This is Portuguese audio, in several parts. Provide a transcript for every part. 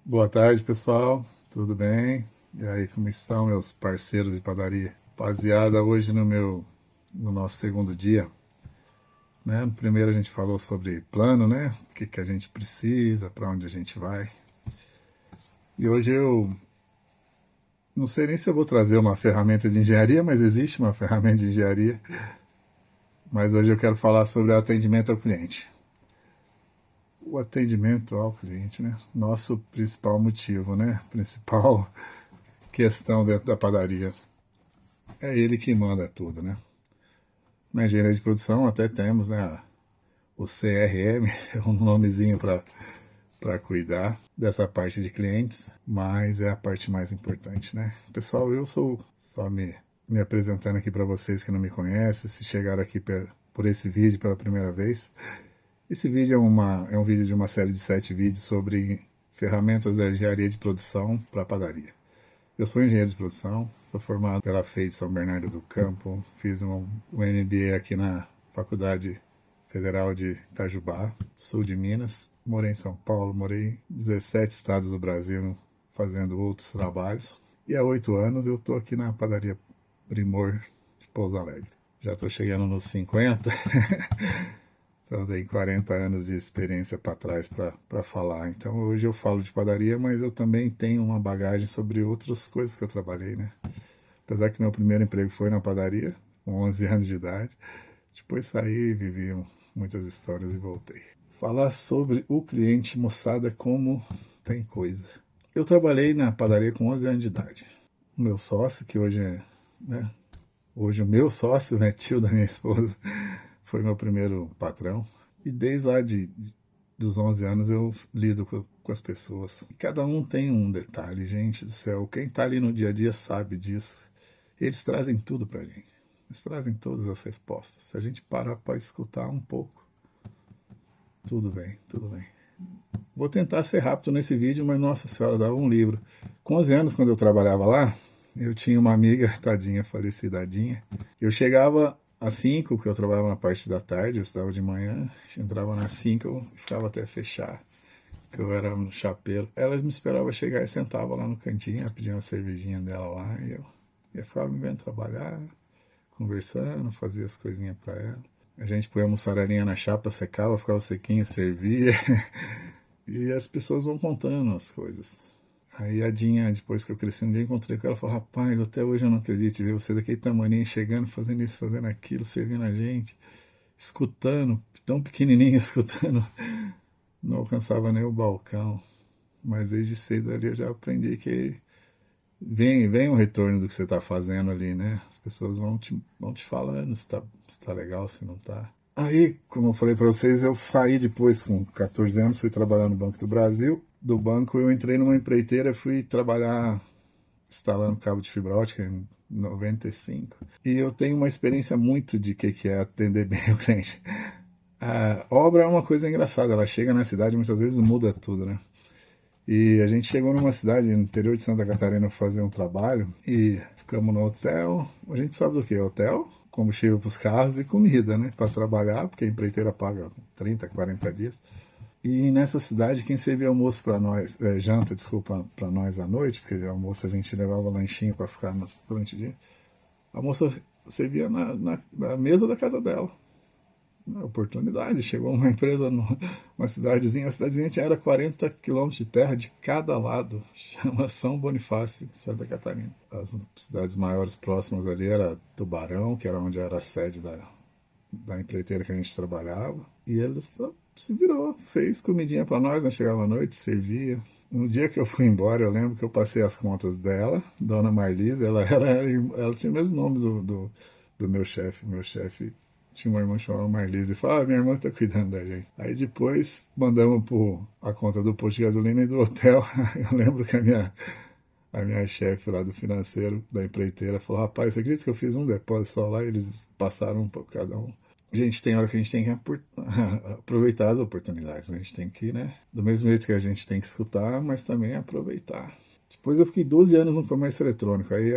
Boa tarde, pessoal. Tudo bem? E aí, como estão meus parceiros de padaria? Rapaziada, hoje no nosso segundo dia, né? No primeiro a gente falou sobre plano, né? O que que a gente precisa, para onde a gente vai. E hoje eu não sei nem se eu vou trazer uma ferramenta de engenharia, mas existe uma ferramenta de engenharia. Mas hoje eu quero falar sobre atendimento ao cliente. O atendimento ao cliente, né? Nosso principal motivo, né? Principal questão dentro da padaria. É ele que manda tudo, né? Na engenharia de produção até temos, né, o CRM, é um nomezinho para cuidar dessa parte de clientes, mas é a parte mais importante, né? Pessoal, eu sou só me apresentando aqui para vocês que não me conhecem, se chegaram aqui por esse vídeo pela primeira vez. Esse vídeo é um vídeo de uma série de 7 vídeos sobre ferramentas da engenharia de produção para padaria. Eu sou engenheiro de produção, sou formado pela FEI de São Bernardo do Campo, fiz um MBA aqui na Faculdade Federal de Itajubá, sul de Minas. Morei em São Paulo, morei em 17 estados do Brasil fazendo outros trabalhos. E há 8 anos eu estou aqui na padaria Primor de Pouso Alegre. Já estou chegando nos 50, então tem 40 anos de experiência para trás para falar. Então hoje eu falo de padaria, mas eu também tenho uma bagagem sobre outras coisas que eu trabalhei, né? Apesar que meu primeiro emprego foi na padaria, com 11 anos de idade. Depois saí, vivi muitas histórias e voltei. Falar sobre o cliente, moçada, como tem coisa. Eu trabalhei na padaria com 11 anos de idade. O meu sócio, que hoje é, né, hoje o meu sócio, né, tio da minha esposa, foi meu primeiro patrão. E desde lá dos 11 anos eu lido com as pessoas. Cada um tem um detalhe, gente do céu. Quem está ali no dia a dia sabe disso. Eles trazem tudo pra gente. Eles trazem todas as respostas. Se a gente parar para escutar um pouco, tudo bem, tudo bem. Vou tentar ser rápido nesse vídeo, mas nossa senhora, dava um livro. Com 11 anos, quando eu trabalhava lá, eu tinha uma amiga, tadinha, falecidadinha. Eu chegava às 5, porque eu trabalhava na parte da tarde, eu estudava de manhã, entrava nas 5, eu ficava até fechar, que eu era no chapeiro. Ela me esperava chegar e sentava lá no cantinho, ela pedia uma cervejinha dela lá, e eu ficava me vendo trabalhar, conversando, fazia as coisinhas para ela. A gente põe a mussarelinha na chapa, secava, ficava sequinha, servia. E as pessoas vão contando as coisas. Aí a Dinha, depois que eu cresci, um dia encontrei com ela e falou: rapaz, até hoje eu não acredito ver você daquele tamanho chegando, fazendo isso, fazendo aquilo, servindo a gente, escutando, tão pequenininho escutando. Não alcançava nem o balcão. Mas desde cedo ali eu já aprendi que vem um retorno do que você está fazendo ali, né? As pessoas vão te falando se tá legal, se não tá. Aí, como eu falei para vocês, eu saí depois com 14 anos, fui trabalhar no Banco do Brasil. Do banco eu entrei numa empreiteira, fui trabalhar instalando cabo de fibra ótica em 95. E eu tenho uma experiência muito de que é atender bem o cliente. A obra é uma coisa engraçada, ela chega na cidade e muitas vezes muda tudo, né? E a gente chegou numa cidade no interior de Santa Catarina fazer um trabalho e ficamos no hotel. A gente sabe do que? Hotel, combustível para os carros e comida, né? Para trabalhar, porque a empreiteira paga 30, 40 dias. E nessa cidade, quem servia almoço para nós, janta, desculpa, para nós à noite, porque almoço a gente levava lanchinho para ficar durante o dia, a moça servia na mesa da casa dela. Oportunidade, chegou uma empresa numa cidadezinha, a cidadezinha era 40 quilômetros de terra de cada lado, chama São Bonifácio, Santa Catarina. As cidades maiores próximas ali era Tubarão, que era onde era a sede da empreiteira que a gente trabalhava, e eles se virou, fez comidinha para nós, né? Chegava à noite, servia. No dia que eu fui embora, eu lembro que eu passei as contas dela, Dona Marlise, ela tinha o mesmo nome do meu chefe. Meu chefe tinha uma irmã chamada Marlise e falou: minha irmã tá cuidando da gente. Aí depois mandamos a conta do posto de gasolina e do hotel. Eu lembro que a minha chefe lá do financeiro, da empreiteira, falou: rapaz, você acredita que eu fiz um depósito só lá e eles passaram um por cada um? Gente, tem hora que a gente tem que aproveitar as oportunidades. A gente tem que, né? Do mesmo jeito que a gente tem que escutar, mas também aproveitar. Depois eu fiquei 12 anos no comércio eletrônico. Aí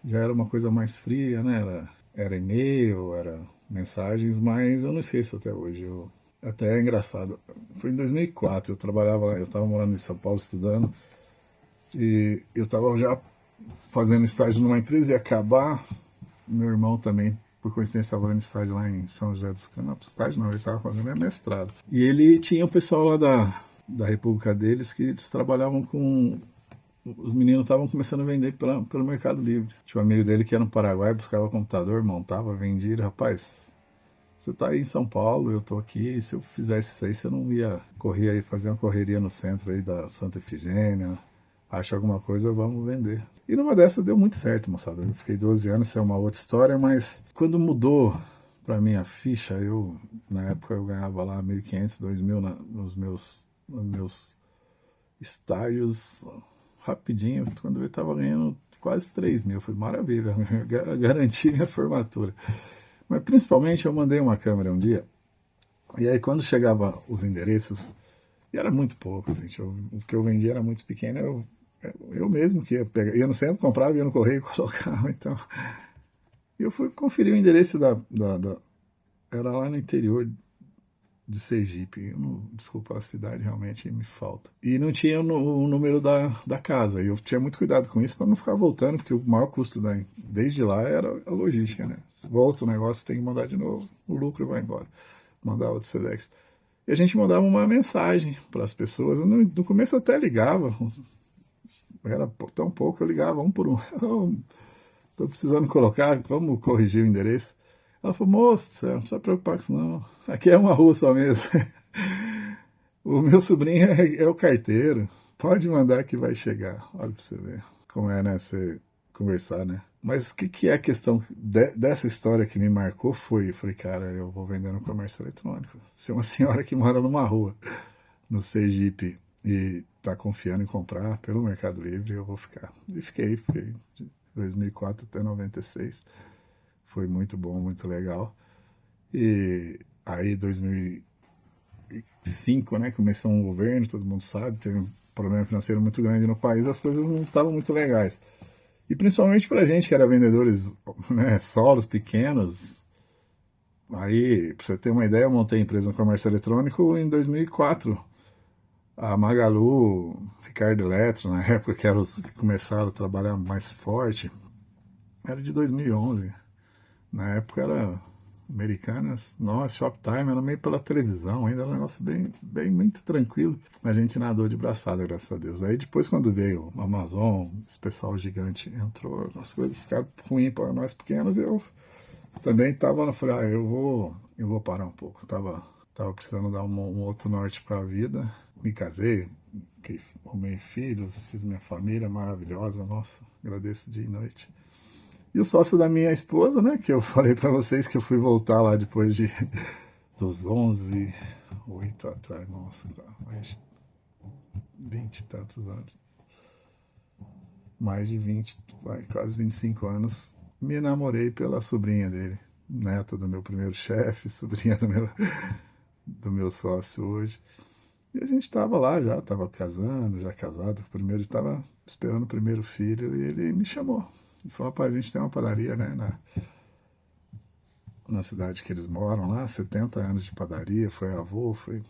já era uma coisa mais fria, né? Era e-mail, era mensagens, mas eu não esqueço até hoje. Até é engraçado. Foi em 2004, eu trabalhava lá, eu estava morando em São Paulo estudando, e eu estava já fazendo estágio numa empresa e acabar. Meu irmão também, por coincidência, estava fazendo estágio lá em São José dos Campos. Estágio não, ele estava fazendo mestrado. E ele tinha o pessoal lá da República deles que eles trabalhavam com. Os meninos estavam começando a vender pelo Mercado Livre. Tinha um amigo dele que era no Paraguai, buscava computador, montava, vendia. Ele, rapaz, você está aí em São Paulo, eu estou aqui. Se eu fizesse isso aí, você não ia correr aí, fazer uma correria no centro aí da Santa Efigênia. Acha alguma coisa, vamos vender. E numa dessas deu muito certo, moçada. Eu fiquei 12 anos, isso é uma outra história, mas quando mudou para mim a ficha, na época eu ganhava lá 1.500, 2.000 nos meus estágios, rapidinho, quando eu estava ganhando quase 3.000, foi maravilha, garanti minha formatura. Mas principalmente eu mandei uma câmera um dia, e aí quando chegava os endereços, e era muito pouco, gente, o que eu vendia era muito pequeno, eu mesmo que ia no centro, comprava, ia no correio e colocava, então. Eu fui conferir o endereço era lá no interior de Sergipe, desculpa, a cidade realmente me falta. E não tinha o número da casa, e eu tinha muito cuidado com isso para não ficar voltando, porque o maior custo desde lá era a logística, né? Se volta o negócio, tem que mandar de novo, o lucro vai embora, mandar outro Sedex. E a gente mandava uma mensagem para as pessoas, no começo eu até ligava, era tão pouco, eu ligava um por um. Estou precisando colocar, vamos corrigir o endereço. Ela falou, moço, não precisa preocupar com isso não. Aqui é uma rua só mesmo. O meu sobrinho é o carteiro. Pode mandar que vai chegar. Olha para você ver como é, né? Você conversar, né? Mas o que é a questão dessa história que me marcou foi, eu falei, cara, eu vou vender no comércio eletrônico. Se uma senhora que mora numa rua, no Sergipe, e está confiando em comprar pelo Mercado Livre, eu vou ficar. E fiquei de 2004 até 96. Foi muito bom, muito legal. E aí 2005, né, começou um governo, todo mundo sabe, teve um problema financeiro muito grande no país, as coisas não estavam muito legais. E principalmente para a gente que era vendedores, né, solos pequenos. Aí, para você ter uma ideia, eu montei a empresa no comércio eletrônico em 2004. A Magalu, Ricardo Eletro, na época que eram os que começaram a trabalhar mais forte, era de 2011. Na época era Americanas, nossa, Shoptime era meio pela televisão, ainda era um negócio bem muito tranquilo. A gente nadou de braçada, graças a Deus. Aí depois, quando veio o Amazon, esse pessoal gigante entrou, as coisas ficaram ruins para nós pequenos. Eu também estava, falei, eu vou parar um pouco. Tava precisando dar um outro norte para a vida. Me casei, arrumei filhos, fiz minha família maravilhosa, nossa, agradeço dia e noite. E o sócio da minha esposa, né, que eu falei para vocês que eu fui voltar lá depois dos 8 atrás, nossa, mais 20 e tantos anos. Mais de 20, quase 25 anos, me namorei pela sobrinha dele, neta do meu primeiro chefe, sobrinha do meu sócio hoje. E a gente estava lá já, estava casando, já casado, primeiro estava esperando o primeiro filho e ele me chamou. E falou, a gente tem uma padaria, né, na cidade que eles moram lá, 70 anos de padaria, foi avô, foi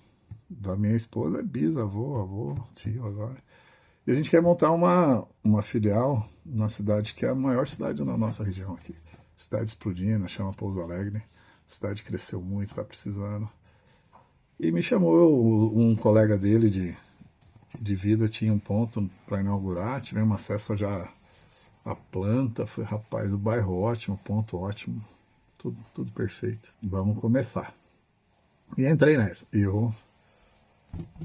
da minha esposa, é bisavô, avô, tio agora. E a gente quer montar uma filial na cidade que é a maior cidade da nossa região aqui. Cidade explodindo, chama Pouso Alegre. A cidade cresceu muito, está precisando. E me chamou um colega dele de vida, tinha um ponto para inaugurar, tivemos acesso já à planta, foi, rapaz, o bairro ótimo, ponto ótimo, tudo perfeito. Vamos começar. E entrei nessa. E eu,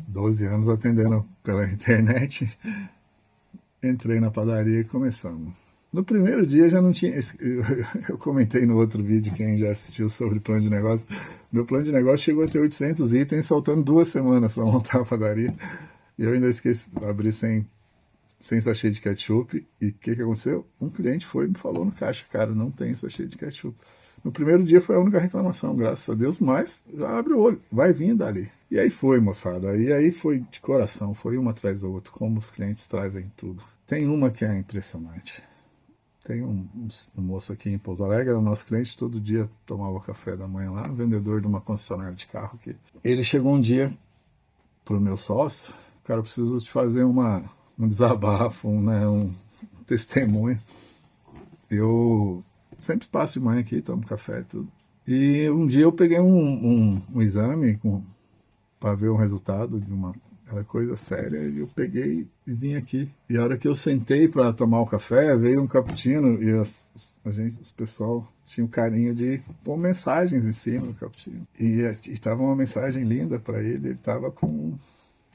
12 anos atendendo pela internet, entrei na padaria e começamos. No primeiro dia já não tinha. Eu comentei no outro vídeo, quem já assistiu sobre plano de negócio. Meu plano de negócio chegou a ter 800 itens, faltando 2 semanas para montar a padaria. E eu ainda esqueci, abri sem sachê de ketchup. E o que aconteceu? Um cliente foi e me falou no caixa, cara, não tem sachê de ketchup. No primeiro dia foi a única reclamação, graças a Deus, mas já abre o olho, vai vir dali. E aí foi, moçada. E aí foi de coração, foi uma atrás da outra, como os clientes trazem tudo. Tem uma que é impressionante. Tem um moço aqui em Pouso Alegre, era o nosso cliente, todo dia tomava café da manhã lá, vendedor de uma concessionária de carro aqui. Ele chegou um dia pro meu sócio: cara, eu preciso te fazer um desabafo, né, um testemunho. Eu sempre passo de manhã aqui, tomo café e tudo. E um dia eu peguei um exame para ver o resultado de uma coisa séria, e eu peguei e vim aqui. E a hora que eu sentei para tomar o café, veio um cappuccino e os pessoal tinha o carinho de pôr mensagens em cima do cappuccino. E estava uma mensagem linda para ele. Ele estava com um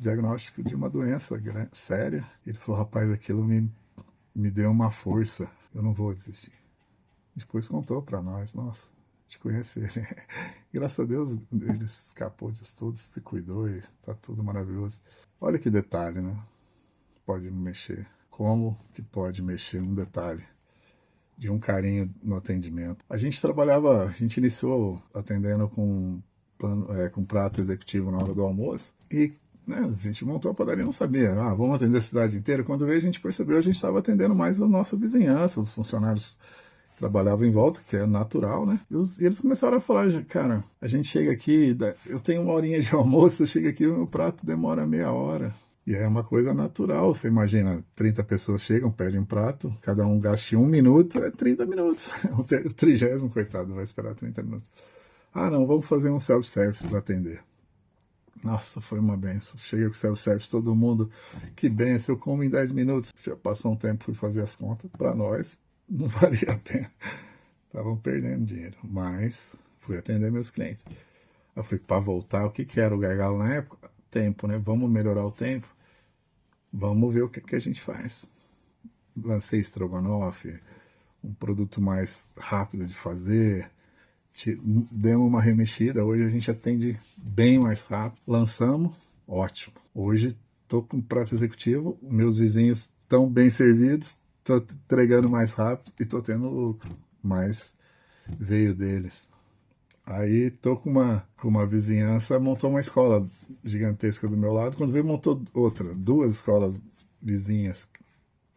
diagnóstico de uma doença séria. Ele falou: rapaz, aquilo me deu uma força, eu não vou desistir. Depois contou para nós: nossa, te conhecer. Graças a Deus ele escapou disso tudo, se cuidou e tá tudo maravilhoso. Olha que detalhe, né? Pode mexer. Como que pode mexer um detalhe de um carinho no atendimento? A gente iniciou atendendo com prato executivo na hora do almoço e, né, a gente montou a padaria, não sabia, vamos atender a cidade inteira. Quando veio, a gente percebeu, a gente estava atendendo mais a nossa vizinhança, os funcionários trabalhavam em volta, que é natural, né? E eles começaram a falar: cara, a gente chega aqui, eu tenho uma horinha de almoço, eu chego aqui, o meu prato demora meia hora. E é uma coisa natural. Você imagina, 30 pessoas chegam, pedem um prato, cada um gaste 1 minuto, é 30 minutos. O 30º, coitado, vai esperar 30 minutos. Não, vamos fazer um self-service para atender. Nossa, foi uma benção. Cheguei com o self-service, todo mundo, que benção, eu como em 10 minutos. Já passou um tempo, fui fazer as contas. Para nós, não valia a pena. Estavam perdendo dinheiro, mas fui atender meus clientes. Eu falei: para voltar, o que era o gargalo na época? Tempo, né? Vamos melhorar o tempo, vamos ver o que a gente faz. Lancei estrogonofe, um produto mais rápido de fazer, demos uma remexida. Hoje a gente atende bem mais rápido. Lançamos, ótimo. Hoje estou com prato executivo, meus vizinhos estão bem servidos, estou entregando mais rápido e estou tendo lucro, mas veio deles. Aí tô com uma vizinhança, montou uma escola gigantesca do meu lado. Quando veio, montou outra, 2 escolas vizinhas.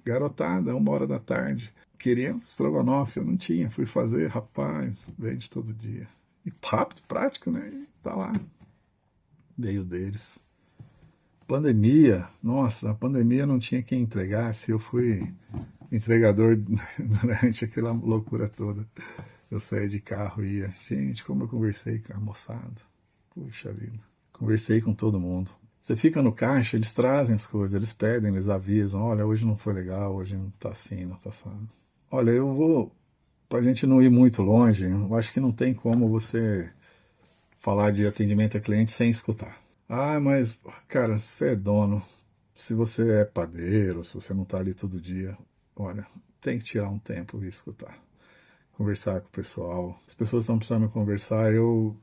Garotada, 1 hora da tarde. Queria estrogonofe, eu não tinha. Fui fazer, rapaz, vende todo dia. E rápido, prático, né? E tá lá. Veio deles. Pandemia, nossa, na pandemia não tinha quem entregasse. Eu fui entregador durante aquela loucura toda. Eu saía de carro e ia. Gente, como eu conversei com a moçada. Puxa vida. Conversei com todo mundo. Você fica no caixa, eles trazem as coisas, eles pedem, eles avisam: olha, hoje não foi legal, hoje não tá assim, não tá assim. Olha, eu vou, pra gente não ir muito longe, eu acho que não tem como você falar de atendimento a cliente sem escutar. Mas, cara, você é dono. Se você é padeiro, se você não tá ali todo dia, olha, tem que tirar um tempo e escutar. Conversar com o pessoal. As pessoas estão precisando conversar. Eu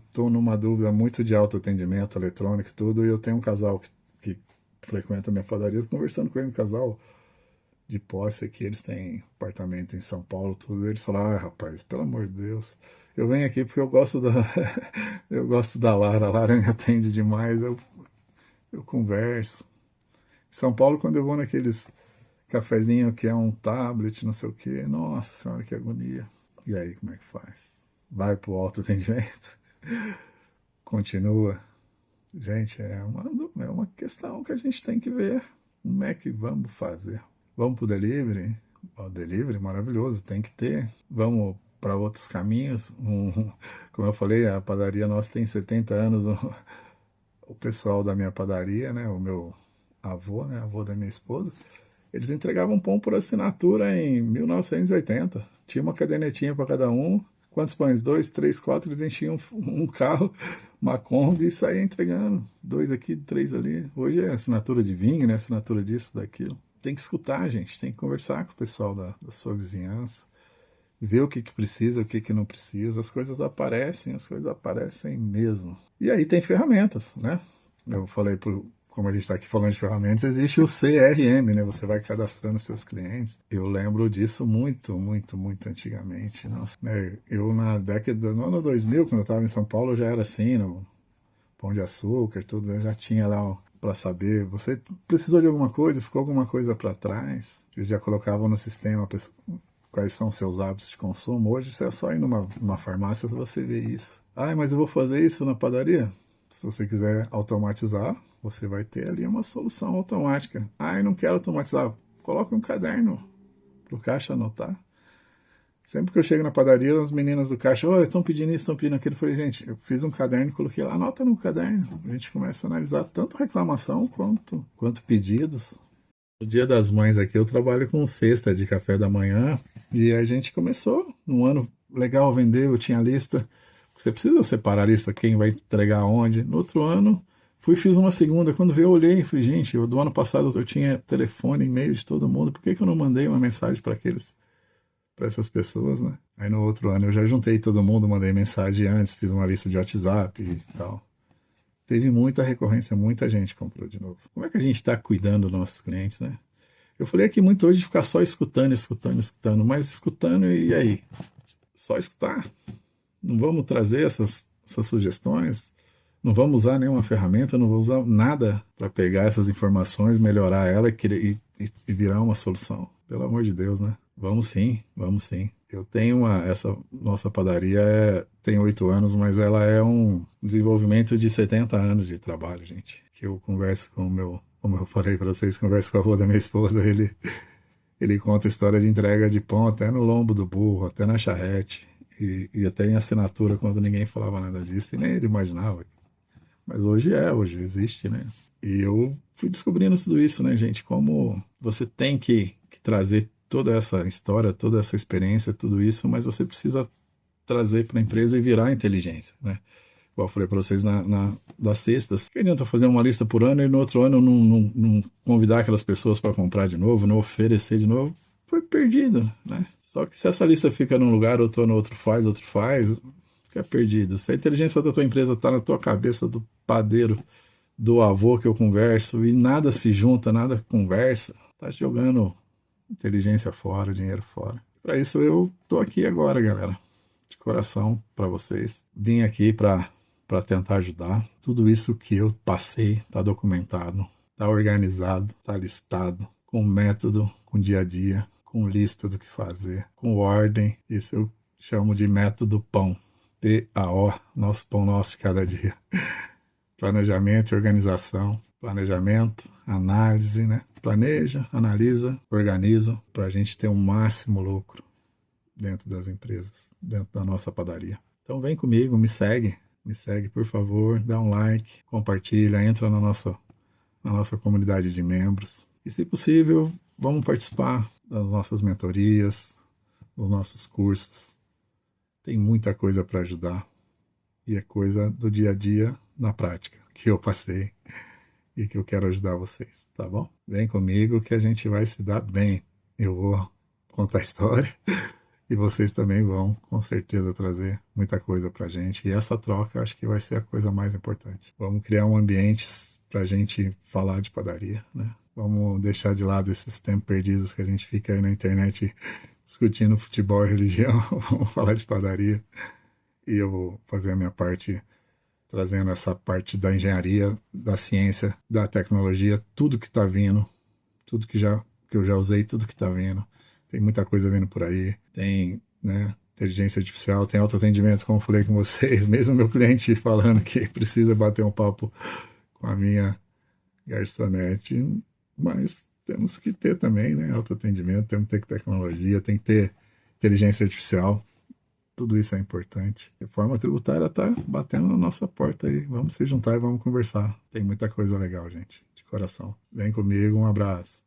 estou numa dúvida muito de autoatendimento eletrônico e tudo, e eu tenho um casal que frequenta a minha padaria, conversando com ele, um casal de posse aqui, eles têm apartamento em São Paulo, tudo. Eles falaram: rapaz, pelo amor de Deus, eu venho aqui porque eu gosto da eu gosto da Lara, a Lara me atende demais, eu converso. Em São Paulo, quando eu vou naqueles cafezinho que é um tablet, não sei o que, nossa senhora, que agonia. E aí, como é que faz? Vai pro autoatendimento? Continua? Gente, é uma questão que a gente tem que ver. Como é que vamos fazer? Vamos pro delivery? O delivery, maravilhoso, tem que ter. Vamos para outros caminhos. Como eu falei, a padaria nossa tem 70 anos. O pessoal da minha padaria, né, o meu avô, né, avô da minha esposa, eles entregavam pão por assinatura em 1980. Tinha uma cadernetinha para cada um. Quantos pães? 2, 3, 4. Eles enchiam um carro, uma Kombi, e saíam entregando. 2 aqui, 3 ali. Hoje é assinatura de vinho, né? Assinatura disso, daquilo. Tem que escutar, gente. Tem que conversar com o pessoal da sua vizinhança. Ver o que precisa, o que não precisa. As coisas aparecem mesmo. E aí tem ferramentas, né? Eu falei como a gente está aqui falando de ferramentas, existe o CRM, né? Você vai cadastrando seus clientes. Eu lembro disso muito, muito, muito antigamente. Nossa, né? Eu na década do ano 2000, quando eu estava em São Paulo, já era assim, no Pão de Açúcar, tudo, eu já tinha lá para saber. Você precisou de alguma coisa, ficou alguma coisa para trás, eles já colocavam no sistema. quais são seus hábitos de consumo. Hoje, você é só ir numa farmácia e você vê isso. Ah, mas eu vou fazer isso na padaria? Se você quiser automatizar, você vai ter ali uma solução automática. Ah, eu não quero automatizar. Coloque um caderno para o caixa anotar. Sempre que eu chego na padaria, as meninas do caixa, olha, estão pedindo isso, estão pedindo aquilo. Eu falei, gente, eu fiz um caderno e coloquei lá, anota no caderno. A gente começa a analisar tanto reclamação quanto pedidos. No Dia das Mães aqui, eu trabalho com cesta de café da manhã e a gente começou, num ano legal, vender, eu tinha lista. Você precisa separar a lista, quem vai entregar onde. No outro ano, fiz uma segunda. Quando veio, eu olhei e falei, gente, do ano passado eu tinha telefone, e-mail de todo mundo, por que eu não mandei uma mensagem para essas pessoas, né? Aí no outro ano eu já juntei todo mundo, mandei mensagem antes, fiz uma lista de WhatsApp e tal. Teve muita recorrência, muita gente comprou de novo. Como é que a gente está cuidando dos nossos clientes, né? Eu falei aqui muito hoje de ficar só escutando, mas escutando e aí? Só escutar? Não vamos trazer essas sugestões? Não vamos usar nenhuma ferramenta, não vou usar nada para pegar essas informações, melhorar ela e virar uma solução. Pelo amor de Deus, né? Vamos sim, vamos sim. Eu tenho essa nossa padaria tem 8 anos, mas ela é um desenvolvimento de 70 anos de trabalho, gente. Que eu converso com como eu falei para vocês, converso com a avó da minha esposa, ele conta a história de entrega de pão até no lombo do burro, até na charrete, e até em assinatura quando ninguém falava nada disso, e nem ele imaginava. Mas hoje existe, né? E eu fui descobrindo tudo isso, né, gente? Como você tem que trazer toda essa história, toda essa experiência, tudo isso, mas você precisa trazer para a empresa e virar inteligência, né? Igual eu falei para vocês das cestas. Que adianta fazer uma lista por ano e no outro ano não convidar aquelas pessoas para comprar de novo, não oferecer de novo? Foi perdido, né? Só que se essa lista fica num lugar, outro ano outro faz, fica perdido. Se a inteligência da tua empresa está na tua cabeça, do padeiro, do avô que eu converso, e nada se junta, nada conversa, tá jogando inteligência fora, dinheiro fora. Para isso eu tô aqui agora, galera. De coração para vocês. Vim aqui para tentar ajudar. Tudo isso que eu passei tá documentado, tá organizado, tá listado, com método, com dia a dia, com lista do que fazer, com ordem. Isso eu chamo de método PÃO. P-A-O, nosso pão nosso de cada dia. Planejamento e organização. Planejamento, análise, né? Planeja, analisa, organiza para a gente ter um máximo lucro dentro das empresas, dentro da nossa padaria. Então vem comigo, me segue, por favor, dá um like, compartilha, entra na nossa comunidade de membros. E se possível, vamos participar das nossas mentorias, dos nossos cursos. Tem muita coisa para ajudar e é coisa do dia a dia na prática que eu passei e que eu quero ajudar vocês, tá bom? Vem comigo que a gente vai se dar bem. Eu vou contar a história e vocês também vão, com certeza, trazer muita coisa pra gente. E essa troca acho que vai ser a coisa mais importante. Vamos criar um ambiente pra gente falar de padaria, né? Vamos deixar de lado esses tempos perdidos que a gente fica aí na internet discutindo futebol e religião. Vamos falar de padaria. E eu vou fazer a minha parte trazendo essa parte da engenharia, da ciência, da tecnologia, tudo que está vindo, tudo que eu já usei, tudo que está vindo. Tem muita coisa vindo por aí. Tem, né, inteligência artificial, tem autoatendimento, como eu falei com vocês. Mesmo meu cliente falando que precisa bater um papo com a minha garçonete. Mas temos que ter também, né, autoatendimento, temos que ter tecnologia, tem que ter inteligência artificial. Tudo isso é importante. A reforma tributária está batendo na nossa porta aí. Vamos se juntar e vamos conversar. Tem muita coisa legal, gente. De coração. Vem comigo, um abraço.